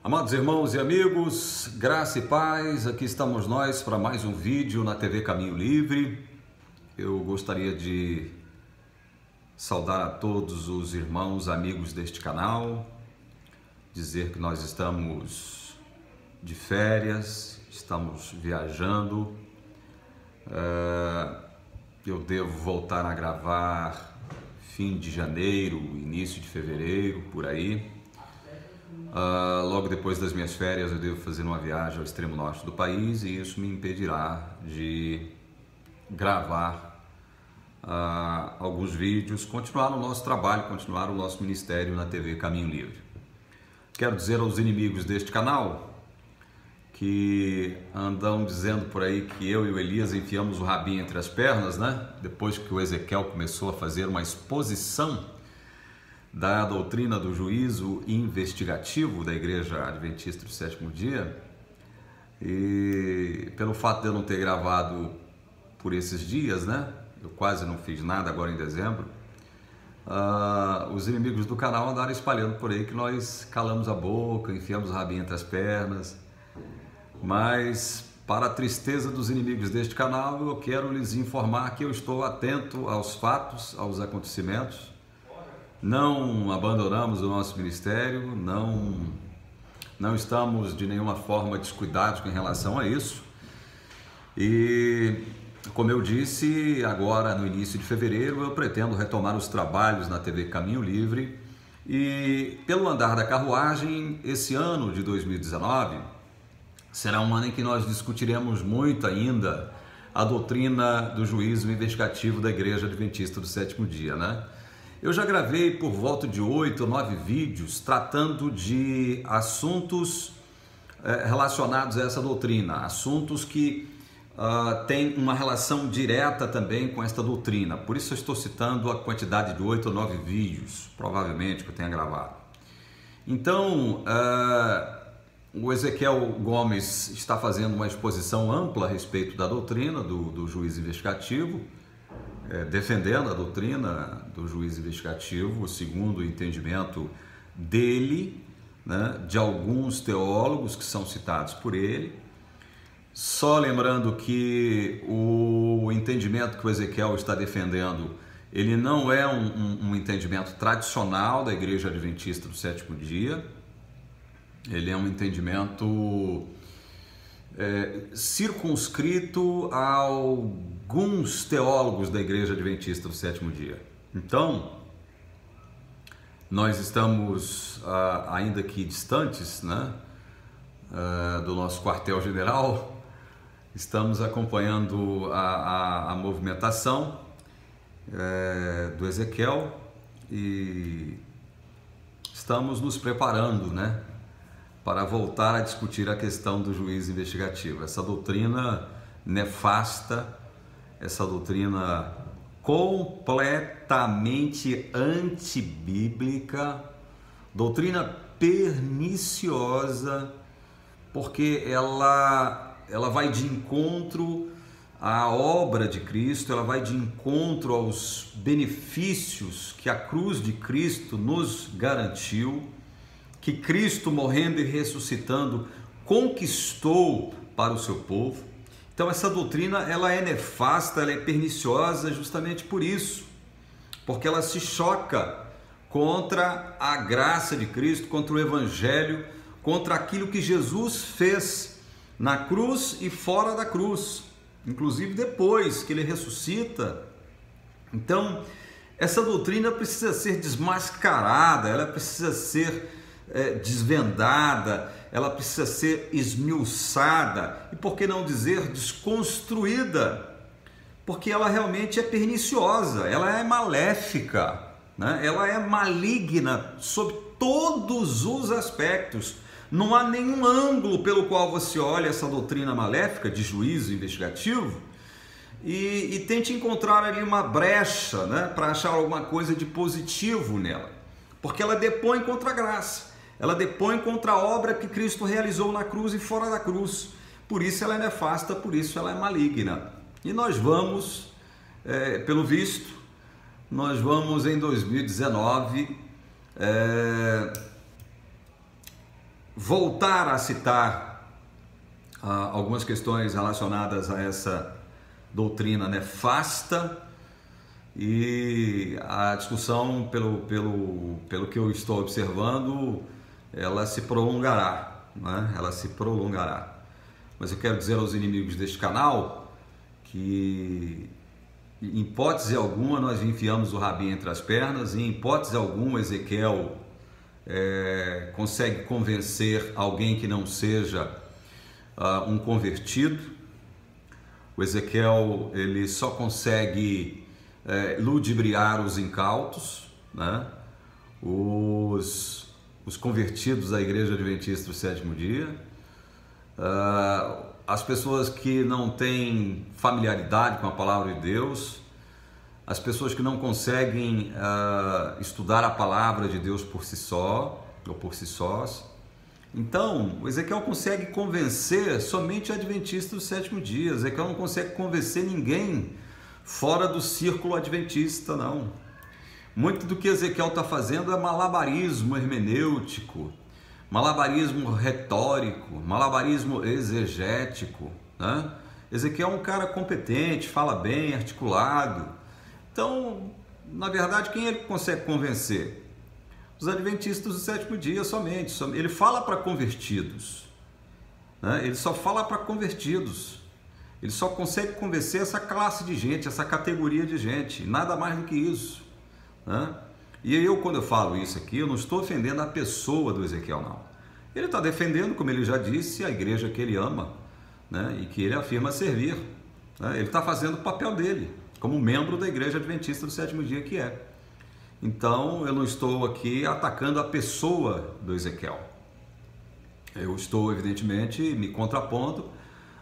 Amados irmãos e amigos, graça e paz, aqui estamos nós para mais um vídeo na TV Caminho Livre. Eu gostaria de saudar a todos os irmãos, amigos deste canal, dizer que nós estamos de férias, estamos viajando. Eu devo voltar a gravar fim de janeiro, início de fevereiro, por aí. Logo depois das minhas férias eu devo fazer uma viagem ao extremo norte do país e isso me impedirá de gravar alguns vídeos, continuar no nosso trabalho, continuar o nosso ministério na TV Caminho Livre. Quero dizer aos inimigos deste canal que andam dizendo por aí que eu e o Elias enfiamos o rabinho entre as pernas, né? Depois que o Ezequiel começou a fazer uma exposição da doutrina do juízo investigativo da Igreja Adventista do Sétimo Dia, e pelo fato de eu não ter gravado por esses dias, né? Eu quase não fiz nada agora em dezembro. Os inimigos do canal andaram espalhando por aí que nós calamos a boca, enfiamos o rabinho entre as pernas, mas para a tristeza dos inimigos deste canal, eu quero lhes informar que eu estou atento aos fatos, aos acontecimentos. Não abandonamos o nosso ministério, não estamos de nenhuma forma descuidados em relação a isso. E, como eu disse, agora no início de fevereiro eu pretendo retomar os trabalhos na TV Caminho Livre. E pelo andar da carruagem, esse ano de 2019 será um ano em que nós discutiremos muito ainda a doutrina do juízo investigativo da Igreja Adventista do Sétimo Dia, né? Eu já gravei por volta de 8 ou 9 vídeos tratando de assuntos relacionados a essa doutrina, assuntos que têm uma relação direta também com esta doutrina. Por isso eu estou citando a quantidade de 8 ou 9 vídeos, provavelmente, que eu tenha gravado. Então, o Ezequiel Gomes está fazendo uma exposição ampla a respeito da doutrina do juízo investigativo, defendendo a doutrina do juízo investigativo, segundo o entendimento dele, né, de alguns teólogos que são citados por ele. Só lembrando que o entendimento que o Ezequiel está defendendo, ele não é um entendimento tradicional da Igreja Adventista do Sétimo Dia. Ele é um entendimento circunscrito a alguns teólogos da Igreja Adventista do Sétimo Dia. Então, nós estamos ainda aqui distantes, né, do nosso quartel-general, estamos acompanhando a movimentação do Ezequiel e estamos nos preparando, né, para voltar a discutir a questão do juízo investigativo. Essa doutrina nefasta, essa doutrina completamente antibíblica, doutrina perniciosa, porque ela vai de encontro à obra de Cristo, ela vai de encontro aos benefícios que a cruz de Cristo nos garantiu, que Cristo, morrendo e ressuscitando, conquistou para o seu povo. Então essa doutrina, ela é nefasta, ela é perniciosa justamente por isso, porque ela se choca contra a graça de Cristo, contra o Evangelho, contra aquilo que Jesus fez na cruz e fora da cruz, inclusive depois que ele ressuscita. Então essa doutrina precisa ser desmascarada, ela precisa ser desvendada, ela precisa ser esmiuçada e, por que não dizer, desconstruída, porque ela realmente é perniciosa, ela é maléfica, né? Ela é maligna sob todos os aspectos. Não há nenhum ângulo pelo qual você olha essa doutrina maléfica de juízo investigativo e tente encontrar ali uma brecha, né, para achar alguma coisa de positivo nela, porque ela depõe contra a graça. Ela depõe contra a obra que Cristo realizou na cruz e fora da cruz. Por isso ela é nefasta, por isso ela é maligna. E nós vamos, pelo visto, nós vamos em 2019 voltar a citar algumas questões relacionadas a essa doutrina nefasta, e a discussão, pelo que eu estou observando, ela se prolongará, né? Ela se prolongará. Mas eu quero dizer aos inimigos deste canal que, em hipótese alguma, nós enfiamos o rabinho entre as pernas, e em hipótese alguma Ezequiel consegue convencer alguém que não seja um convertido. O Ezequiel, ele só consegue ludibriar os incautos, né? Os convertidos à Igreja Adventista do Sétimo Dia, as pessoas que não têm familiaridade com a Palavra de Deus, as pessoas que não conseguem estudar a Palavra de Deus por si só, ou por si sós. Então, o Ezequiel consegue convencer somente adventistas do sétimo dia. Ezequiel não consegue convencer ninguém fora do círculo adventista, não. Muito do que Ezequiel está fazendo é malabarismo hermenêutico, malabarismo retórico, malabarismo exegético, né? Ezequiel é um cara competente, fala bem, articulado. Então, na verdade, quem ele consegue convencer? Os adventistas do sétimo dia somente. Ele fala para convertidos, né? Ele só fala para convertidos. Ele só consegue convencer essa classe de gente, essa categoria de gente, nada mais do que isso, né? E eu, quando eu falo isso aqui, eu não estou ofendendo a pessoa do Ezequiel, não. Ele está defendendo, como ele já disse, a igreja que ele ama, né? E que ele afirma servir, né? Ele está fazendo o papel dele, como membro da Igreja Adventista do Sétimo Dia que é. Então, eu não estou aqui atacando a pessoa do Ezequiel. Eu estou, evidentemente, me contrapondo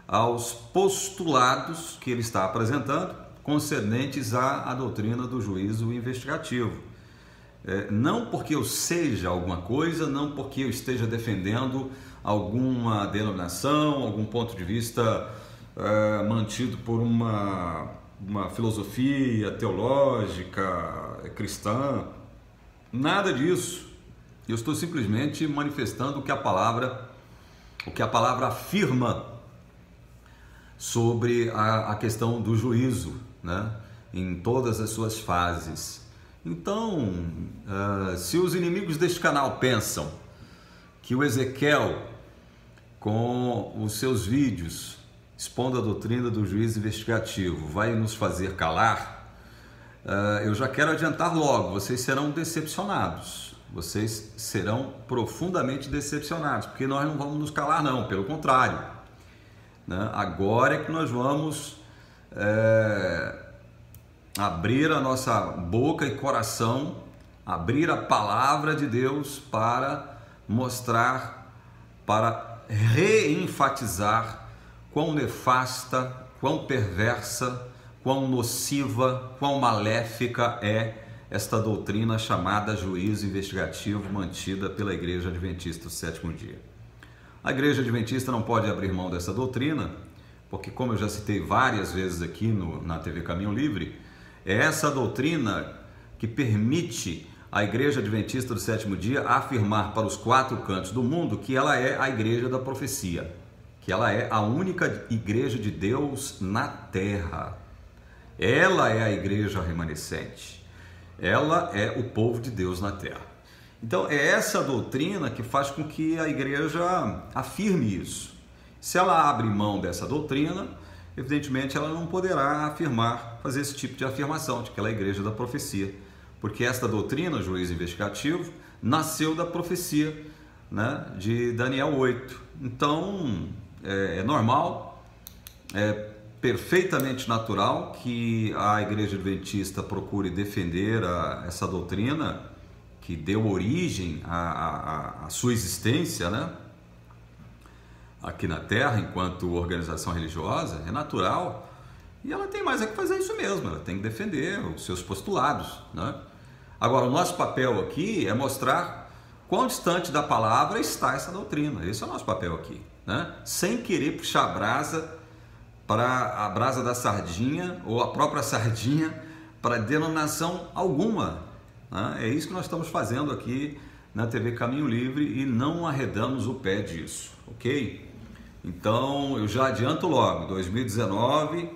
aos postulados que ele está apresentando concernentes à doutrina do juízo investigativo. Não porque eu seja alguma coisa, não porque eu esteja defendendo alguma denominação, algum ponto de vista mantido por uma filosofia teológica cristã, nada disso. Eu estou simplesmente manifestando o que a palavra afirma sobre a questão do juízo, né? Em todas as suas fases. Então, se os inimigos deste canal pensam que o Ezequiel, com os seus vídeos expondo a doutrina do juízo investigativo, vai nos fazer calar, eu já quero adiantar logo, vocês serão decepcionados. Vocês serão profundamente decepcionados, porque nós não vamos nos calar, não, pelo contrário, né? Agora é que nós vamos abrir a nossa boca e coração, abrir a palavra de Deus para mostrar, para reenfatizar quão nefasta, quão perversa, quão nociva, quão maléfica é esta doutrina chamada juízo investigativo, mantida pela Igreja Adventista do Sétimo Dia. A Igreja Adventista não pode abrir mão dessa doutrina, porque, como eu já citei várias vezes aqui na TV Caminho Livre, é essa doutrina que permite a Igreja Adventista do Sétimo Dia afirmar para os quatro cantos do mundo que ela é a Igreja da Profecia, que ela é a única Igreja de Deus na Terra. Ela é a Igreja remanescente. Ela é o povo de Deus na Terra. Então, é essa doutrina que faz com que a Igreja afirme isso. Se ela abre mão dessa doutrina, evidentemente ela não poderá fazer esse tipo de afirmação, de que ela é a Igreja da Profecia, porque esta doutrina, juízo investigativo, nasceu da profecia, né, de Daniel 8. Então, é normal, é perfeitamente natural que a Igreja Adventista procure defender essa doutrina que deu origem à sua existência, né, aqui na Terra, enquanto organização religiosa. É natural, e ela tem mais é que fazer isso mesmo, ela tem que defender os seus postulados, né? Agora, o nosso papel aqui é mostrar quão distante da palavra está essa doutrina. Esse é o nosso papel aqui, né? Sem querer puxar a brasa para a brasa da sardinha, ou a própria sardinha, para denominação alguma, né? É isso que nós estamos fazendo aqui na TV Caminho Livre e não arredamos o pé disso, ok? Então eu já adianto logo, 2019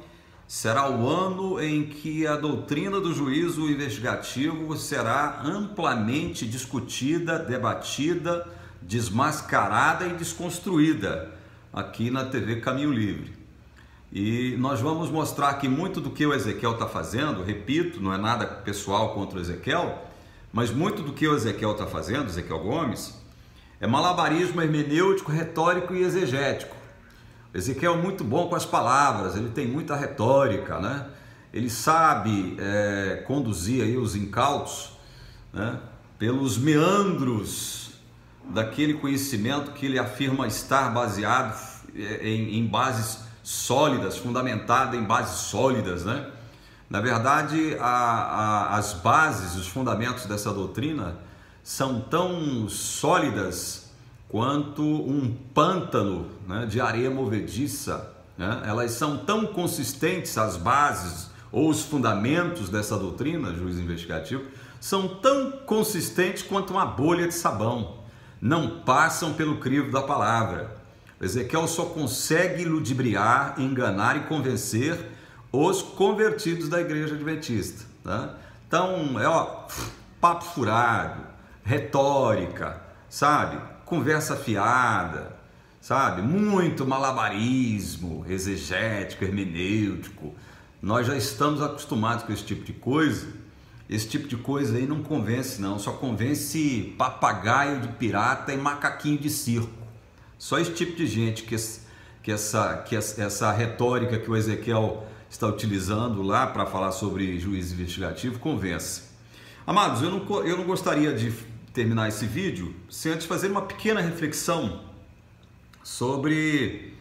será o ano em que a doutrina do juízo investigativo será amplamente discutida, debatida, desmascarada e desconstruída aqui na TV Caminho Livre. E nós vamos mostrar que muito do que o Ezequiel está fazendo, repito, não é nada pessoal contra o Ezequiel, mas muito do que o Ezequiel está fazendo, Ezequiel Gomes, é malabarismo hermenêutico, retórico e exegético. O Ezequiel é muito bom com as palavras, ele tem muita retórica, né? Ele sabe conduzir aí os incautos, né? Pelos meandros daquele conhecimento que ele afirma estar baseado em bases sólidas, fundamentada em bases sólidas, né? Na verdade, as bases, os fundamentos dessa doutrina são tão sólidas quanto um pântano, né, de areia movediça, né? Elas são tão consistentes, as bases ou os fundamentos dessa doutrina, juiz investigativo, são tão consistentes quanto uma bolha de sabão, não passam pelo crivo da palavra. Ezequiel só consegue ludibriar, enganar e convencer os convertidos da igreja adventista, tá? Então, papo furado, retórica, sabe? Conversa fiada, sabe? Muito malabarismo, exegético, hermenêutico. Nós já estamos acostumados com esse tipo de coisa. Esse tipo de coisa aí não convence não, só convence papagaio de pirata e macaquinho de circo. Só esse tipo de gente que essa retórica que o Ezequiel está utilizando lá para falar sobre juízo investigativo convence. Amados, eu não gostaria de terminar esse vídeo sem antes fazer uma pequena reflexão sobre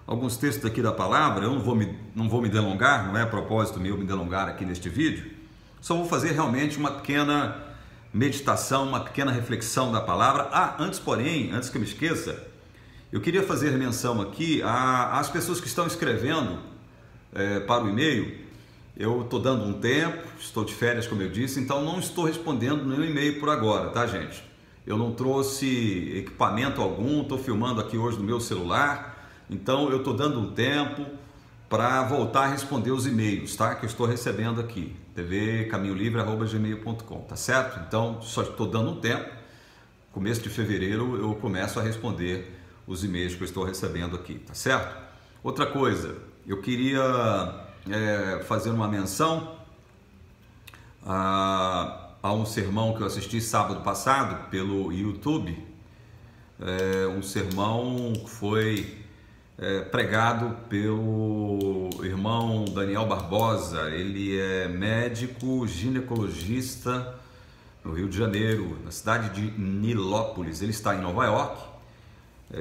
alguns textos aqui da palavra. Eu não vou me delongar, não é propósito meu me delongar aqui neste vídeo, só vou fazer realmente uma pequena meditação, uma pequena reflexão da palavra. Antes que eu me esqueça, eu queria fazer menção aqui às pessoas que estão escrevendo para o e-mail. Eu estou dando um tempo, estou de férias, como eu disse, então não estou respondendo nenhum e-mail por agora, tá, gente? Eu não trouxe equipamento algum, estou filmando aqui hoje no meu celular, então eu estou dando um tempo para voltar a responder os e-mails, tá? Que eu estou recebendo aqui, tvcaminholivre@gmail.com, tá certo? Então só estou dando um tempo, começo de fevereiro eu começo a responder os e-mails que eu estou recebendo aqui, tá certo? Outra coisa, eu queria fazer uma menção a um sermão que eu assisti sábado passado pelo YouTube, um sermão que foi pregado pelo irmão Daniel Barbosa. Ele é médico ginecologista no Rio de Janeiro, na cidade de Nilópolis. Ele está em Nova York,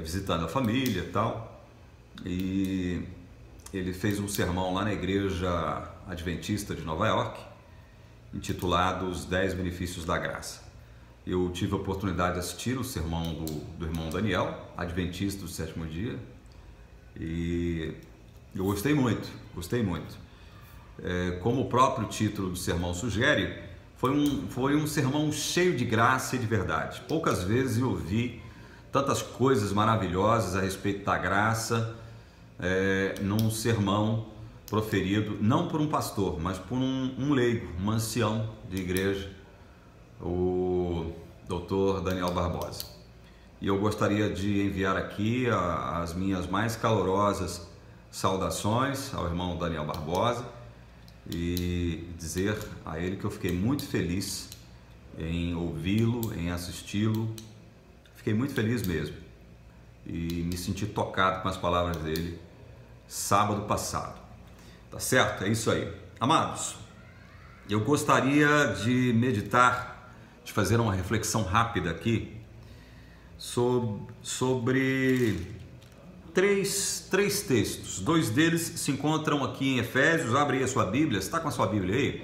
visitando a família e tal, e ele fez um sermão lá na igreja adventista de Nova York, intitulado Os 10 Benefícios da Graça. Eu tive a oportunidade de assistir o sermão do irmão Daniel, adventista do sétimo dia, e eu gostei muito. Como o próprio título do sermão sugere, foi um sermão cheio de graça e de verdade. Poucas vezes eu ouvi tantas coisas maravilhosas a respeito da graça num sermão proferido não por um pastor, mas por um leigo, um ancião de igreja, o Dr. Daniel Barbosa. E eu gostaria de enviar aqui as minhas mais calorosas saudações ao irmão Daniel Barbosa e dizer a ele que eu fiquei muito feliz em ouvi-lo, em assisti-lo. Fiquei muito feliz mesmo e me senti tocado com as palavras dele sábado passado. Tá certo? É isso aí. Amados, eu gostaria de meditar, de fazer uma reflexão rápida aqui sobre três textos. Dois deles se encontram aqui em Efésios. Abre aí a sua Bíblia. Você está com a sua Bíblia aí?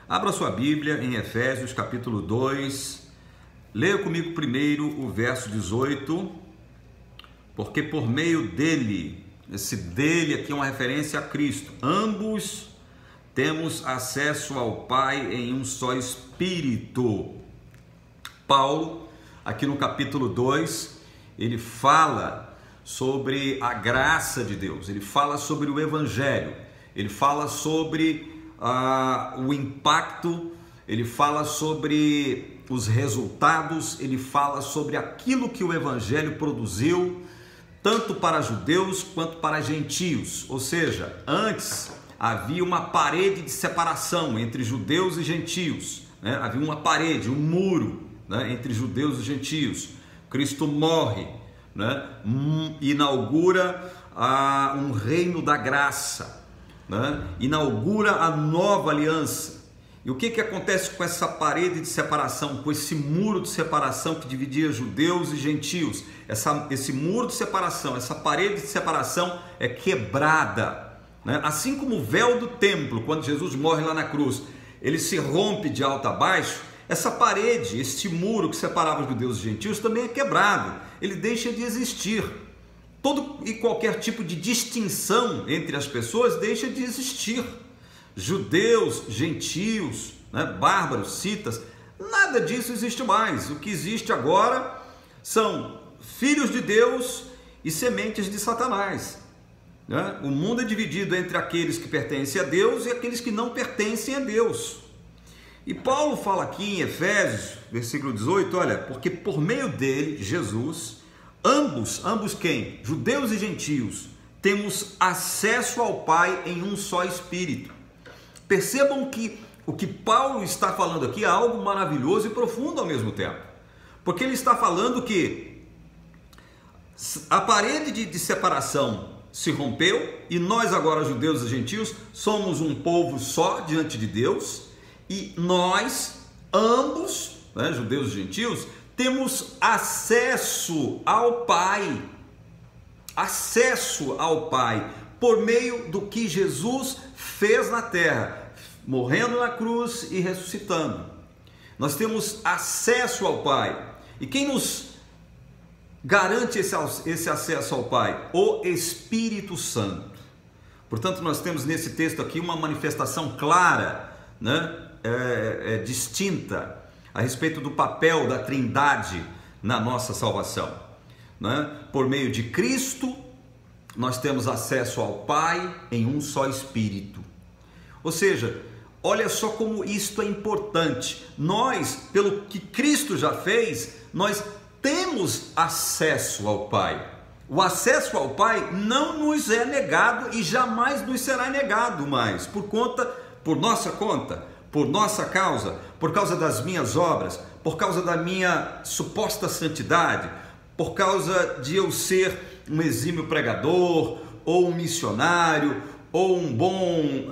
Abra a sua Bíblia em Efésios capítulo 2. Leia comigo primeiro o verso 18. Porque por meio dele, esse dele aqui é uma referência a Cristo, ambos temos acesso ao Pai em um só Espírito. Paulo, aqui no capítulo 2, ele fala sobre a graça de Deus, ele fala sobre o Evangelho, ele fala sobre o impacto, ele fala sobre os resultados, ele fala sobre aquilo que o Evangelho produziu, tanto para judeus quanto para gentios. Ou seja, antes havia uma parede de separação entre judeus e gentios, né? Havia uma parede, um muro, né, entre judeus e gentios. Cristo morre, né? Inaugura um reino da graça, né? Inaugura a nova aliança. E o que acontece com essa parede de separação, com esse muro de separação que dividia judeus e gentios? Esse muro de separação, essa parede de separação é quebrada, né? Assim como o véu do templo, quando Jesus morre lá na cruz, ele se rompe de alto a baixo, essa parede, este muro que separava os judeus e gentios também é quebrado, ele deixa de existir. Todo e qualquer tipo de distinção entre as pessoas deixa de existir. Judeus, gentios, né, bárbaros, citas, nada disso existe mais. O que existe agora são filhos de Deus e sementes de Satanás, né? O mundo é dividido entre aqueles que pertencem a Deus e aqueles que não pertencem a Deus. E Paulo fala aqui em Efésios, versículo 18, olha, porque por meio dele, Jesus, ambos quem? Judeus e gentios, temos acesso ao Pai em um só Espírito. Percebam que o que Paulo está falando aqui é algo maravilhoso e profundo ao mesmo tempo, porque ele está falando que a parede de separação se rompeu e nós agora, judeus e gentios, somos um povo só diante de Deus, e nós, ambos, né, judeus e gentios, temos acesso ao Pai, por meio do que Jesus fez na terra, morrendo na cruz e ressuscitando. Nós temos acesso ao Pai. E quem nos garante esse acesso ao Pai? O Espírito Santo. Portanto, nós temos nesse texto aqui uma manifestação clara, né, distinta, a respeito do papel da Trindade na nossa salvação, né? Por meio de Cristo, nós temos acesso ao Pai em um só Espírito. Ou seja, olha só como isto é importante. Nós, pelo que Cristo já fez, nós temos acesso ao Pai. O acesso ao Pai não nos é negado e jamais nos será negado mais, por nossa conta, por nossa causa, por causa das minhas obras, por causa da minha suposta santidade, por causa de eu ser um exímio pregador, ou um missionário, ou um bom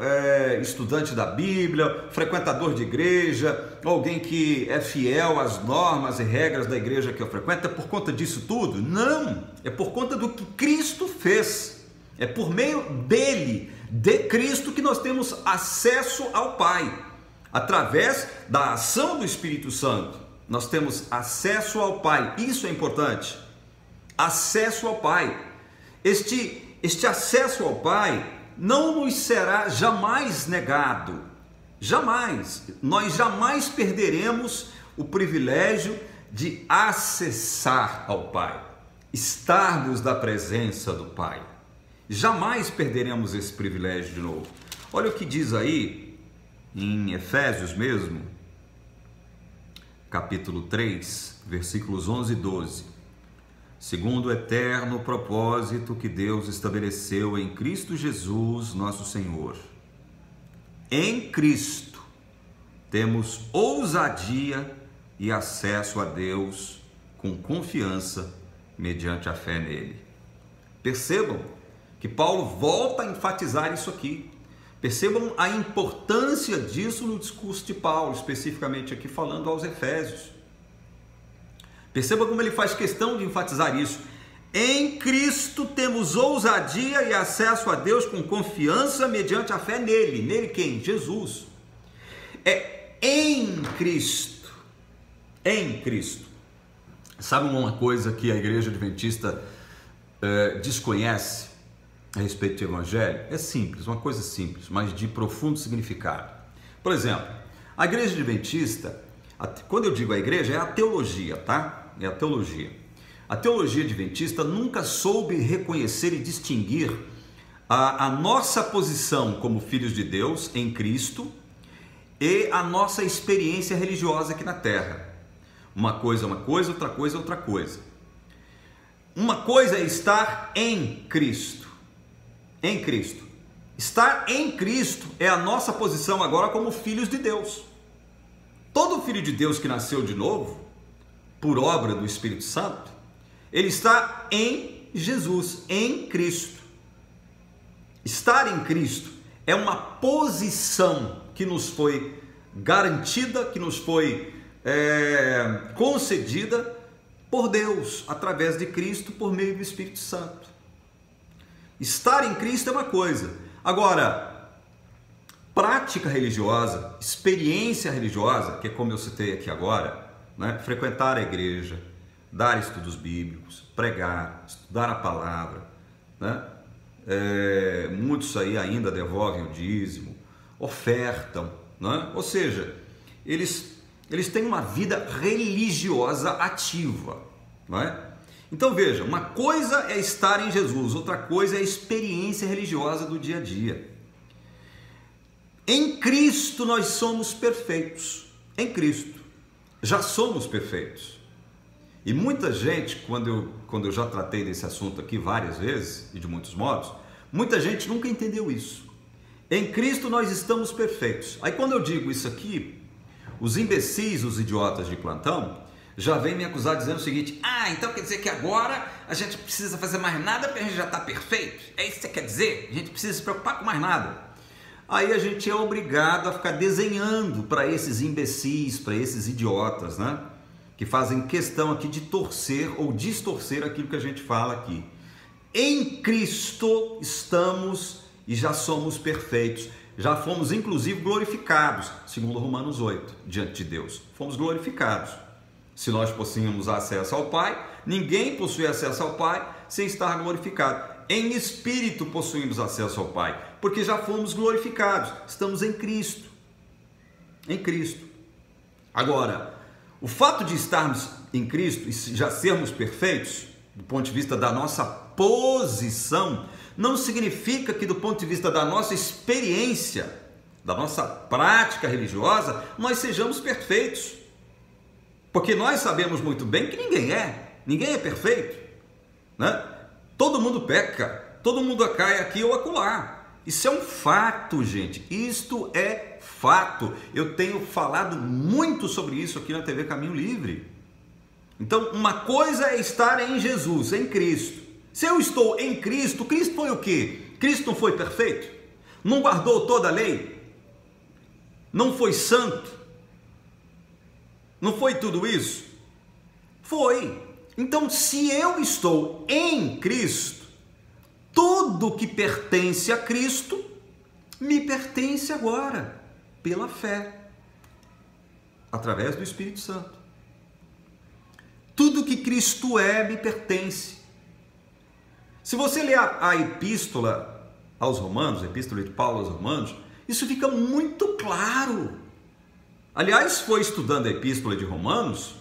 estudante da Bíblia, frequentador de igreja, alguém que é fiel às normas e regras da igreja que eu frequento. É por conta disso tudo? Não, é por conta do que Cristo fez. É por meio dele, de Cristo, que nós temos acesso ao Pai. Através da ação do Espírito Santo, nós temos acesso ao Pai. Isso é importante. Acesso ao Pai. Este acesso ao Pai não nos será jamais negado. Jamais. Nós jamais perderemos o privilégio de acessar ao Pai, estarmos na presença do Pai. Jamais perderemos esse privilégio de novo. Olha o que diz aí em Efésios mesmo, capítulo 3, versículos 11 e 12. Segundo o eterno propósito que Deus estabeleceu em Cristo Jesus, nosso Senhor. Em Cristo temos ousadia e acesso a Deus com confiança mediante a fé nele. Percebam que Paulo volta a enfatizar isso aqui. Percebam a importância disso no discurso de Paulo, especificamente aqui falando aos Efésios. Perceba como ele faz questão de enfatizar isso. Em Cristo temos ousadia e acesso a Deus com confiança mediante a fé nele. Nele quem? Jesus. É em Cristo. Em Cristo. Sabe uma coisa que a Igreja Adventista desconhece a respeito do Evangelho? É simples, uma coisa simples, mas de profundo significado. Por exemplo, a Igreja Adventista, quando eu digo a igreja, é a teologia, tá? é a teologia. A teologia adventista nunca soube reconhecer e distinguir a nossa posição como filhos de Deus em Cristo e a nossa experiência religiosa aqui na Terra. Uma coisa é uma coisa, outra coisa é outra coisa. Uma coisa é estar em Cristo. Em Cristo. Estar em Cristo é a nossa posição agora como filhos de Deus. Todo filho de Deus que nasceu de novo, por obra do Espírito Santo, ele está em Jesus, em Cristo. Estar em Cristo é uma posição que nos foi garantida, que nos foi concedida por Deus, através de Cristo, por meio do Espírito Santo. Estar em Cristo é uma coisa. Agora, prática religiosa, experiência religiosa, que é como eu citei aqui agora, né? Frequentar a igreja, dar estudos bíblicos, pregar, estudar a palavra, né? Muitos aí ainda devolvem o dízimo, ofertam, né? Ou seja, eles têm uma vida religiosa ativa, não é? Então veja, uma coisa é estar em Jesus, outra coisa é a experiência religiosa do dia a dia. Em Cristo nós somos perfeitos, em Cristo já somos perfeitos. E muita gente, quando eu já tratei desse assunto aqui várias vezes e de muitos modos, muita gente nunca entendeu isso. Em Cristo nós estamos perfeitos. Aí quando eu digo isso aqui, os imbecis, os idiotas de plantão, já vêm me acusar dizendo o seguinte: então quer dizer que agora a gente não precisa fazer mais nada porque a gente já está perfeito? É isso que você quer dizer? A gente precisa se preocupar com mais nada. Aí a gente é obrigado a ficar desenhando para esses imbecis, para esses idiotas, né? Que fazem questão aqui de torcer ou distorcer aquilo que a gente fala aqui. Em Cristo estamos e já somos perfeitos. Já fomos inclusive glorificados, segundo Romanos 8, diante de Deus. Fomos glorificados. Se nós possuímos acesso ao Pai, ninguém possui acesso ao Pai sem estar glorificado. Em espírito possuímos acesso ao Pai, porque já fomos glorificados. Estamos em Cristo. Em Cristo. Agora, o fato de estarmos em Cristo e já sermos perfeitos, do ponto de vista da nossa posição, não significa que do ponto de vista da nossa experiência, da nossa prática religiosa, nós sejamos perfeitos. Porque nós sabemos muito bem que ninguém é perfeito, né? Todo mundo peca, todo mundo cai aqui ou acolá. Isso é um fato, gente, isto é fato. Eu tenho falado muito sobre isso aqui na TV Caminho Livre. Então, uma coisa é estar em Jesus, em Cristo. Se eu estou em Cristo, Cristo foi o quê? Cristo não foi perfeito? Não guardou toda a lei? Não foi santo? Não foi tudo isso? Foi. Então, se eu estou em Cristo, tudo que pertence a Cristo me pertence agora, pela fé, através do Espírito Santo. Tudo que Cristo é me pertence. Se você ler a epístola aos Romanos, a epístola de Paulo aos Romanos, isso fica muito claro. Aliás, foi estudando a epístola de Romanos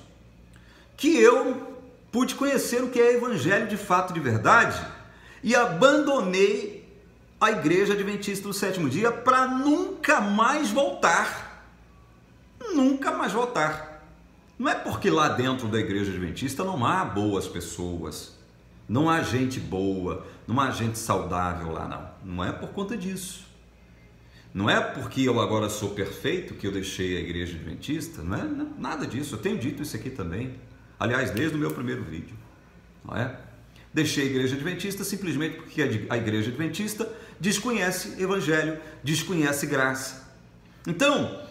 que eu pude conhecer o que é evangelho de fato, de verdade, e abandonei a igreja adventista do sétimo dia para nunca mais voltar. Nunca mais voltar. Não é porque lá dentro da igreja adventista não há boas pessoas, não há gente boa, não há gente saudável lá, não. Não é por conta disso. Não é porque eu agora sou perfeito que eu deixei a igreja adventista, não é nada disso. Eu tenho dito isso aqui também. Aliás, desde o meu primeiro vídeo, não é? Deixei a igreja adventista simplesmente porque a igreja adventista desconhece evangelho, desconhece graça. Então,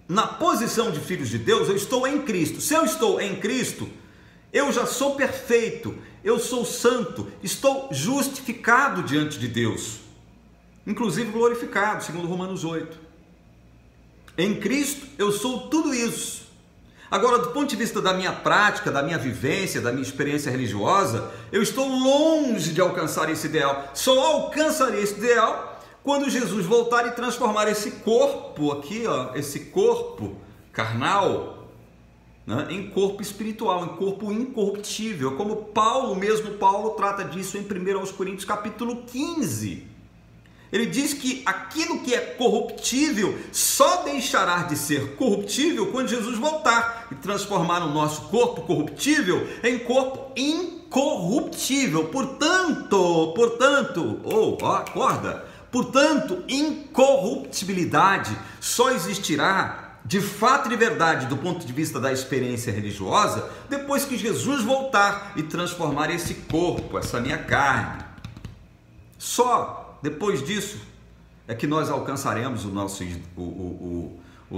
na posição de filhos de Deus, eu estou em Cristo. Se eu estou em Cristo, eu já sou perfeito, eu sou santo, estou justificado diante de Deus, inclusive glorificado, segundo Romanos 8. Em Cristo eu sou tudo isso. Agora, do ponto de vista da minha prática, da minha vivência, da minha experiência religiosa, eu estou longe de alcançar esse ideal. Só alcançarei esse ideal quando Jesus voltar e transformar esse corpo aqui, ó, esse corpo carnal, né, em corpo espiritual, em corpo incorruptível, como Paulo trata disso em 1 Coríntios capítulo 15. Ele diz que aquilo que é corruptível só deixará de ser corruptível quando Jesus voltar e transformar o nosso corpo corruptível em corpo incorruptível. Portanto, incorruptibilidade só existirá de fato e de verdade do ponto de vista da experiência religiosa depois que Jesus voltar e transformar esse corpo, essa minha carne. Só depois disso é que nós alcançaremos o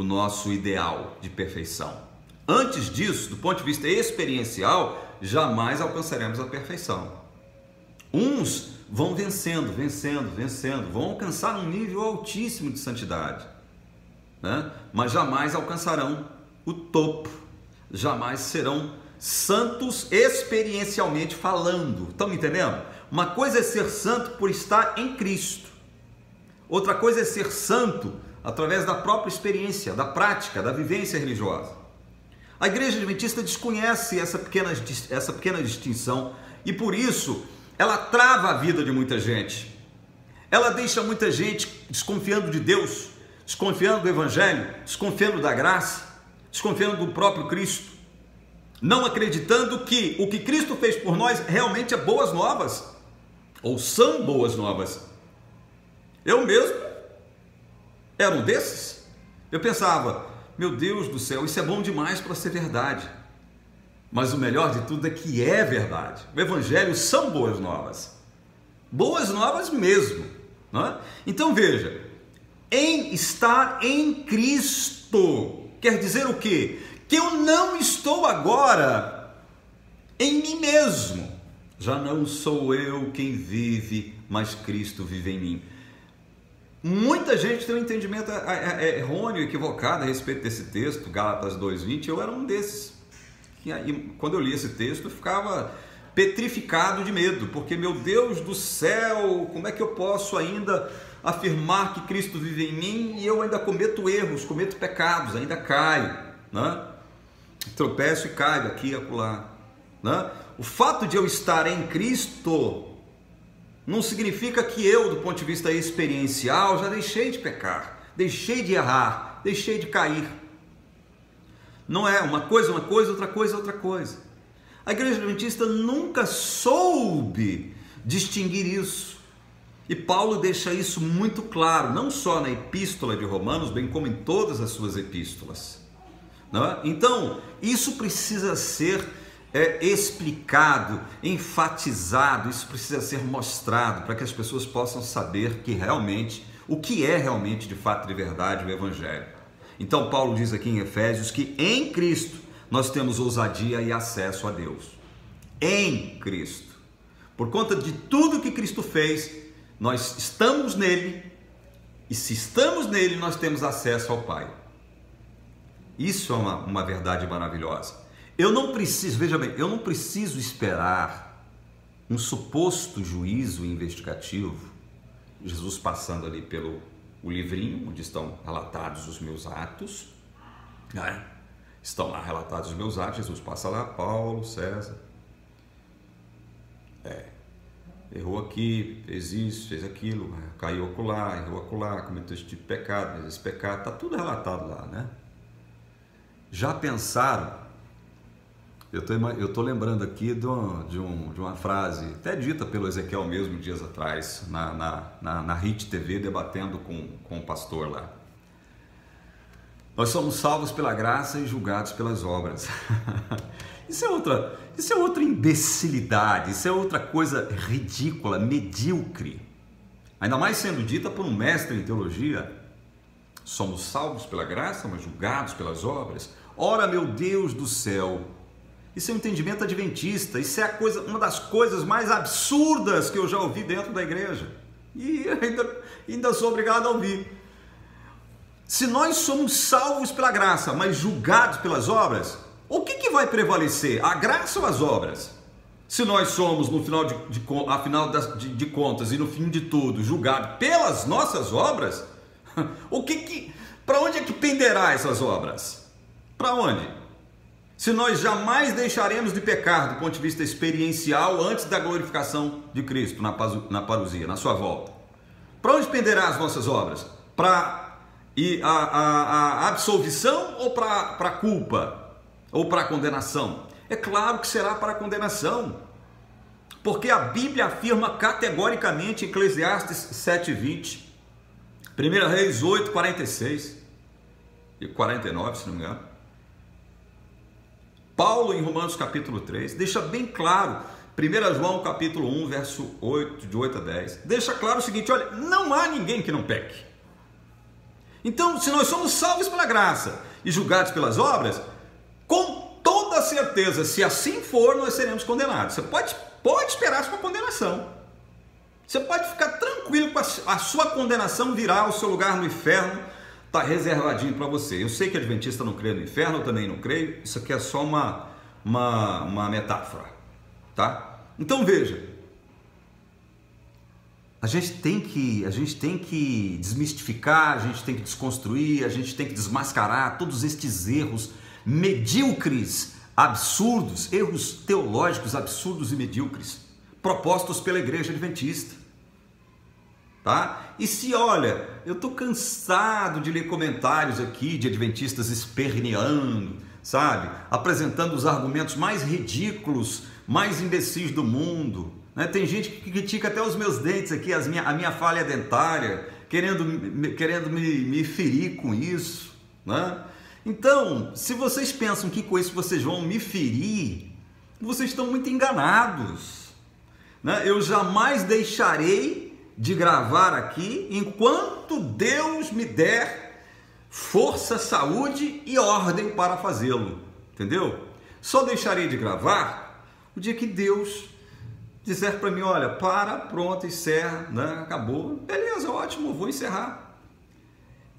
nosso ideal de perfeição. Antes disso, do ponto de vista experiencial, jamais alcançaremos a perfeição. Uns vão vencendo, vão alcançar um nível altíssimo de santidade, né? Mas jamais alcançarão o topo, jamais serão santos experiencialmente falando. Estão me entendendo? Uma coisa é ser santo por estar em Cristo, outra coisa é ser santo através da própria experiência, da prática, da vivência religiosa. A Igreja Adventista desconhece essa pequena distinção e por isso ela trava a vida de muita gente. Ela deixa muita gente desconfiando de Deus, desconfiando do Evangelho, desconfiando da graça, desconfiando do próprio Cristo, não acreditando que o que Cristo fez por nós realmente é boas novas, ou são boas novas. Eu mesmo era um desses. Eu pensava, meu Deus do céu, isso é bom demais para ser verdade. Mas o melhor de tudo é que é verdade. O Evangelho são boas novas mesmo, não é? Então veja, em estar em Cristo quer dizer o quê? Que eu não estou agora em mim mesmo. Já não sou eu quem vive, mas Cristo vive em mim. Muita gente tem um entendimento errôneo, equivocado a respeito desse texto, Gálatas 2:20. Eu era um desses. E quando eu li esse texto, eu ficava petrificado de medo, porque, meu Deus do céu, como é que eu posso ainda afirmar que Cristo vive em mim e eu ainda cometo erros, cometo pecados, ainda caio, né? Tropeço e caio aqui e acolá, né? O fato de eu estar em Cristo não significa que eu, do ponto de vista experiencial, já deixei de pecar, deixei de errar, deixei de cair. Não é uma coisa, outra coisa. A Igreja Adventista nunca soube distinguir isso. E Paulo deixa isso muito claro, não só na Epístola de Romanos, bem como em todas as suas epístolas. Não é? Então, isso precisa ser explicado, enfatizado, isso precisa ser mostrado para que as pessoas possam saber que realmente, o que é realmente de fato de verdade o Evangelho. Então Paulo diz aqui em Efésios que em Cristo nós temos ousadia e acesso a Deus. Em Cristo. Por conta de tudo que Cristo fez, nós estamos nele, e se estamos nele, nós temos acesso ao Pai. Isso é uma verdade maravilhosa. Eu não preciso, veja bem, eu não preciso esperar um suposto juízo investigativo, Jesus passando ali pelo livrinho, onde estão relatados os meus atos, né? Estão lá relatados os meus atos, Jesus passa lá, Paulo, César, errou aqui, fez isso, fez aquilo, caiu acolá, errou acolá, cometeu esse tipo de pecado, mas esse pecado, está tudo relatado lá, né? Já pensaram? Eu estou lembrando aqui de uma frase, até dita pelo Ezequiel mesmo dias atrás, na RIT TV, debatendo com o pastor lá. Nós somos salvos pela graça e julgados pelas obras. Isso é outra imbecilidade, isso é outra coisa ridícula, medíocre. Ainda mais sendo dita por um mestre em teologia. Somos salvos pela graça, mas julgados pelas obras. Ora, meu Deus do céu! Isso é um entendimento adventista, isso é uma das coisas mais absurdas que eu já ouvi dentro da igreja. E ainda sou obrigado a ouvir. Se nós somos salvos pela graça, mas julgados pelas obras, o que vai prevalecer? A graça ou as obras? Se nós somos, no final de contas e no fim de tudo, julgados pelas nossas obras, para onde é que penderá essas obras? Para onde? Se nós jamais deixaremos de pecar do ponto de vista experiencial antes da glorificação de Cristo na parousia, na sua volta. Para onde penderá as nossas obras? Para a absolvição ou para a culpa? Ou para a condenação? É claro que será para a condenação. Porque a Bíblia afirma categoricamente em Eclesiastes 7:20, 1 Reis 8:46 e 49, se não me engano. Paulo, em Romanos capítulo 3, deixa bem claro, 1 João capítulo 1, verso 8, de 8 a 10, deixa claro o seguinte: olha, não há ninguém que não peque. Então, se nós somos salvos pela graça e julgados pelas obras, com toda certeza, se assim for, nós seremos condenados. Você pode esperar a sua condenação. Você pode ficar tranquilo que a sua condenação virá ao seu lugar no inferno, está reservadinho para você. Eu sei que adventista não crê no inferno, eu também não creio. Isso aqui é só uma metáfora, tá? Então veja, a gente tem que desmistificar, a gente tem que desconstruir, a gente tem que desmascarar todos estes erros medíocres, absurdos, erros teológicos absurdos e medíocres, propostos pela igreja adventista, tá? E se, olha, eu estou cansado de ler comentários aqui de adventistas esperneando, sabe? Apresentando os argumentos mais ridículos, mais imbecis do mundo, né? Tem gente que critica até os meus dentes aqui, a minha falha dentária, querendo me ferir com isso, né? Então, se vocês pensam que com isso vocês vão me ferir, vocês estão muito enganados, né? Eu jamais deixarei de gravar aqui enquanto Deus me der força, saúde e ordem para fazê-lo, entendeu? Só deixarei de gravar o dia que Deus disser para mim: olha, pronto, encerra, né? Acabou, beleza, ótimo, vou encerrar.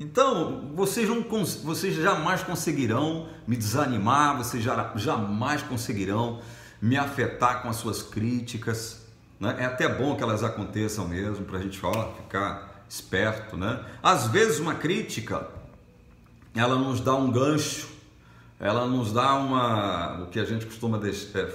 Então, vocês jamais conseguirão me desanimar, vocês jamais conseguirão me afetar com as suas críticas, né? É até bom que elas aconteçam mesmo, para a gente ficar esperto, né? Às vezes uma crítica, ela nos dá um gancho, ela nos dá o que a gente costuma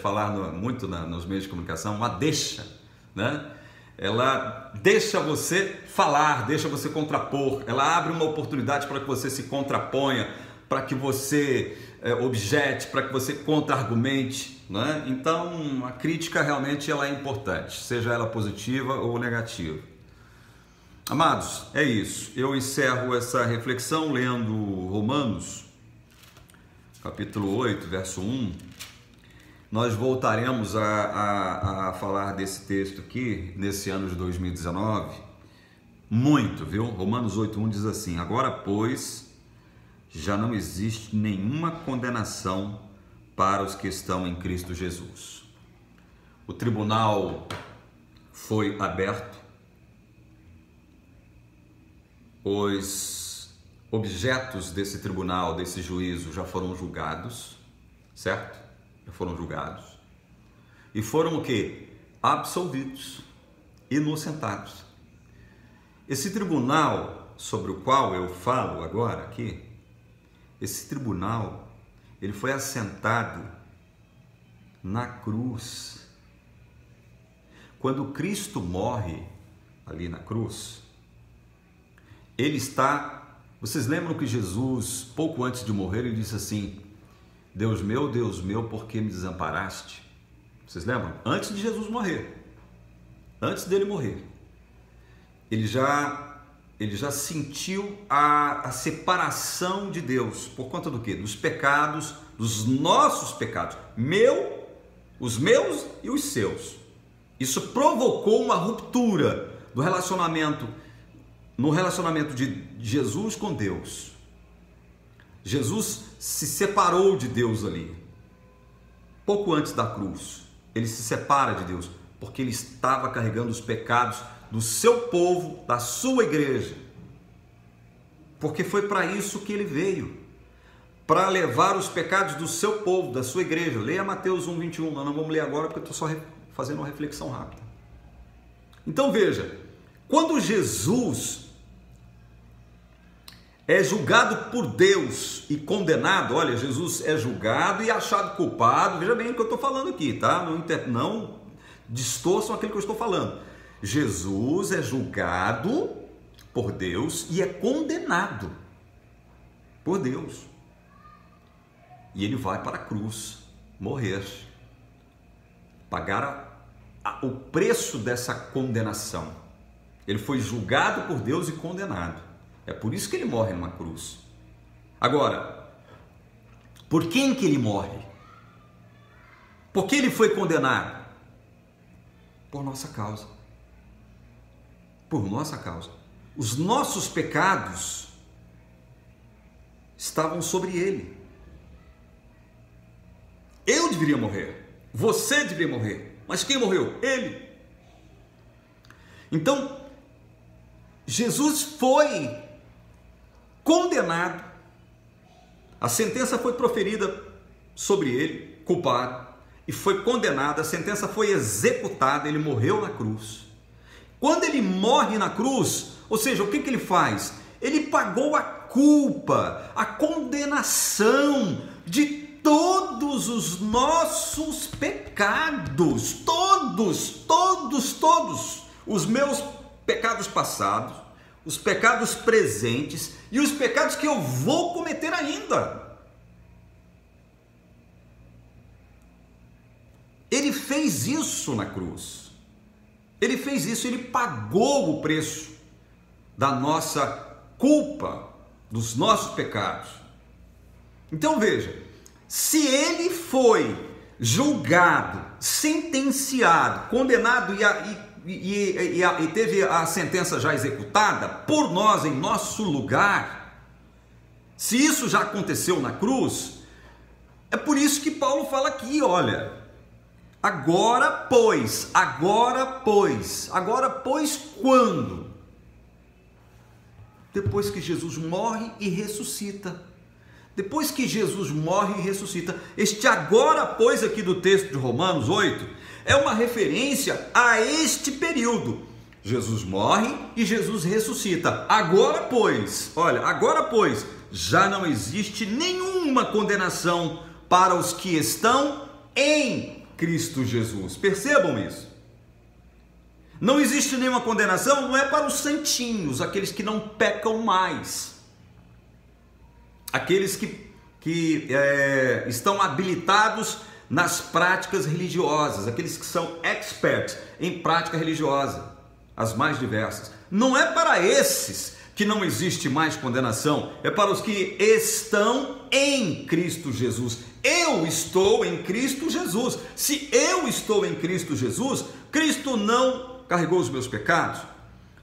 falar muito nos meios de comunicação, uma deixa, né? Ela deixa você falar, deixa você contrapor, ela abre uma oportunidade para que você se contraponha, para que você objete, para que você contra-argumente, né? Então a crítica realmente ela é importante, seja ela positiva ou negativa. Amados, é isso. Eu encerro essa reflexão lendo Romanos capítulo 8, verso 1. Nós voltaremos a falar desse texto aqui nesse ano de 2019 muito, viu? Romanos 8:1 diz assim: agora, pois, já não existe nenhuma condenação para os que estão em Cristo Jesus. O tribunal foi aberto, os objetos desse tribunal, desse juízo, já foram julgados, certo? Já foram julgados e foram o quê? Absolvidos, inocentados. Esse tribunal sobre o qual eu falo agora aqui, esse tribunal, ele foi assentado na cruz. Quando Cristo morre ali na cruz, ele está... Vocês lembram que Jesus, pouco antes de morrer, ele disse assim: Deus meu, por que me desamparaste? Vocês lembram? Antes de Jesus morrer, antes dele morrer, ele já sentiu a separação de Deus. Por conta do quê? Dos pecados, dos nossos pecados. Os meus e os seus. Isso provocou uma ruptura do relacionamento, no relacionamento de Jesus com Deus. Jesus se separou de Deus ali, pouco antes da cruz. Ele se separa de Deus, porque ele estava carregando os pecados do seu povo, da sua igreja. Porque foi para isso que ele veio, para levar os pecados do seu povo, da sua igreja. Leia Mateus 1:21, nós não vamos ler agora porque eu estou só fazendo uma reflexão rápida. Então veja, quando Jesus é julgado por Deus e condenado. Olha, Jesus é julgado e achado culpado. Veja bem o que eu estou falando aqui, tá? Não distorçam aquilo que eu estou falando. Jesus é julgado por Deus e é condenado por Deus. E ele vai para a cruz morrer, pagar o preço dessa condenação. Ele foi julgado por Deus e condenado. É por isso que ele morre numa cruz. Agora, por quem que ele morre? Por que ele foi condenado? Por nossa causa. Por nossa causa. Os nossos pecados estavam sobre ele. Eu deveria morrer. Você deveria morrer. Mas quem morreu? Ele. Então, Jesus foi condenado, a sentença foi proferida sobre ele, culpado, e foi condenado, a sentença foi executada, ele morreu na cruz. Quando ele morre na cruz, ou seja, o que ele faz? Ele pagou a culpa, a condenação de todos os nossos pecados, todos, os meus pecados passados, os pecados presentes e os pecados que eu vou cometer ainda. Ele fez isso na cruz. Ele fez isso, ele pagou o preço da nossa culpa, dos nossos pecados. Então veja, se ele foi julgado, sentenciado, condenado e teve a sentença já executada por nós, em nosso lugar, se isso já aconteceu na cruz, é por isso que Paulo fala aqui, olha, agora pois quando? Depois que Jesus morre e ressuscita. Depois que Jesus morre e ressuscita. Este agora pois aqui do texto de Romanos 8 é uma referência a este período. Jesus morre e Jesus ressuscita. Agora pois, já não existe nenhuma condenação para os que estão em Cristo Jesus. Percebam isso. Não existe nenhuma condenação, não é para os santinhos, aqueles que não pecam mais. Aqueles que estão habilitados nas práticas religiosas, aqueles que são experts em prática religiosa, as mais diversas. Não é para esses que não existe mais condenação, é para os que estão em Cristo Jesus. Eu estou em Cristo Jesus. Se eu estou em Cristo Jesus, Cristo não carregou os meus pecados,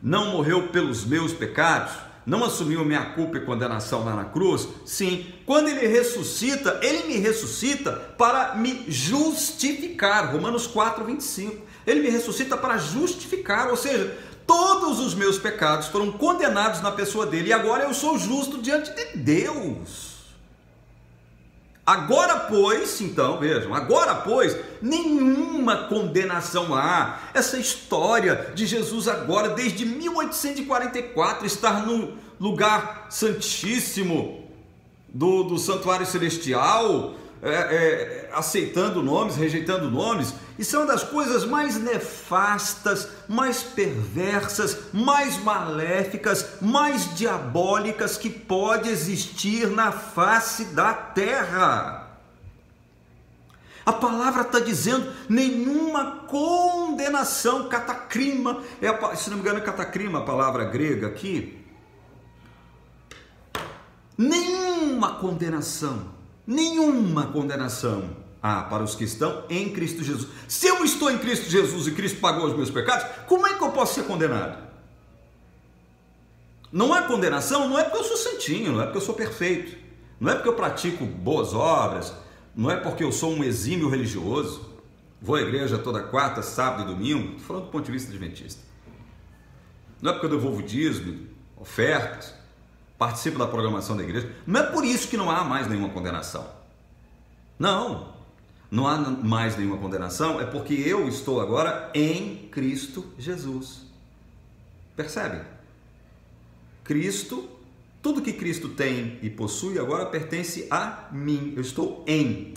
não morreu pelos meus pecados, não assumiu minha culpa e condenação lá na cruz. Sim, quando ele me ressuscita para me justificar. Romanos 4:25. Ele me ressuscita para justificar, ou seja, todos os meus pecados foram condenados na pessoa dele e agora eu sou justo diante de Deus. Agora pois, então, vejam, nenhuma condenação há. Essa história de Jesus agora, desde 1844, estar no lugar santíssimo do santuário celestial, aceitando nomes, rejeitando nomes, isso é uma das coisas mais nefastas, mais perversas, mais maléficas, mais diabólicas que pode existir na face da terra. A palavra está dizendo nenhuma condenação, catacrima, se não me engano é catacrima a palavra grega aqui, nenhuma condenação há para os que estão em Cristo Jesus. Se eu estou em Cristo Jesus e Cristo pagou os meus pecados, como é que eu posso ser condenado? Não há condenação, não é porque eu sou santinho, não é porque eu sou perfeito, não é porque eu pratico boas obras, não é porque eu sou um exímio religioso, vou à igreja toda quarta, sábado e domingo, estou falando do ponto de vista adventista. Não é porque eu devolvo dízimo, ofertas, participo da programação da igreja. Não é por isso que não há mais nenhuma condenação. Não há mais nenhuma condenação, é porque eu estou agora em Cristo Jesus. Percebem? Cristo Tudo que Cristo tem e possui agora pertence a mim. Eu estou em.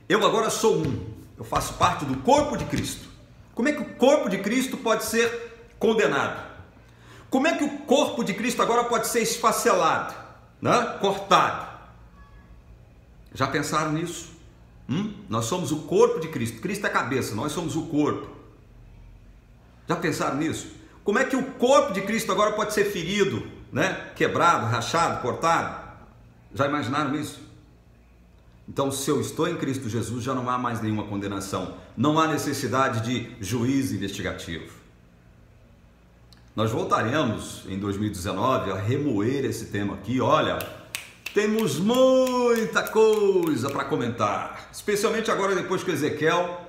Eu agora sou um. Eu faço parte do corpo de Cristo. Como é que o corpo de Cristo pode ser condenado? Como é que o corpo de Cristo agora pode ser esfacelado, né? Cortado? Já pensaram nisso? Nós somos o corpo de Cristo. Cristo é a cabeça, nós somos o corpo. Já pensaram nisso? Como é que o corpo de Cristo agora pode ser ferido, né? Quebrado, rachado, cortado? Já imaginaram isso? Então, se eu estou em Cristo Jesus, já não há mais nenhuma condenação. Não há necessidade de juízo investigativo. Nós voltaremos em 2019 a remoer esse tema aqui. Olha, temos muita coisa para comentar, especialmente agora depois que o Ezequiel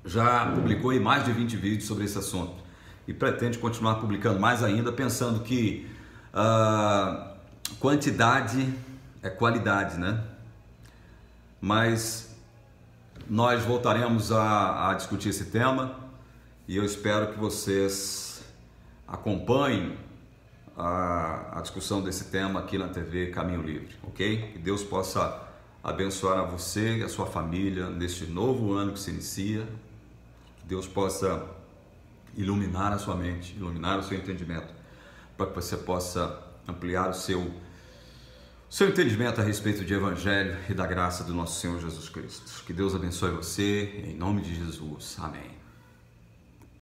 já publicou aí mais de 20 vídeos sobre esse assunto e pretende continuar publicando mais ainda, pensando que quantidade é qualidade, né? Mas nós voltaremos a discutir esse tema e eu espero que vocês acompanhem a discussão desse tema aqui na TV Caminho Livre, ok? Que Deus possa abençoar a você e a sua família neste novo ano que se inicia. Que Deus possa iluminar a sua mente, iluminar o seu entendimento, para que você possa ampliar o seu entendimento a respeito de Evangelho e da graça do nosso Senhor Jesus Cristo. Que Deus abençoe você, em nome de Jesus. Amém.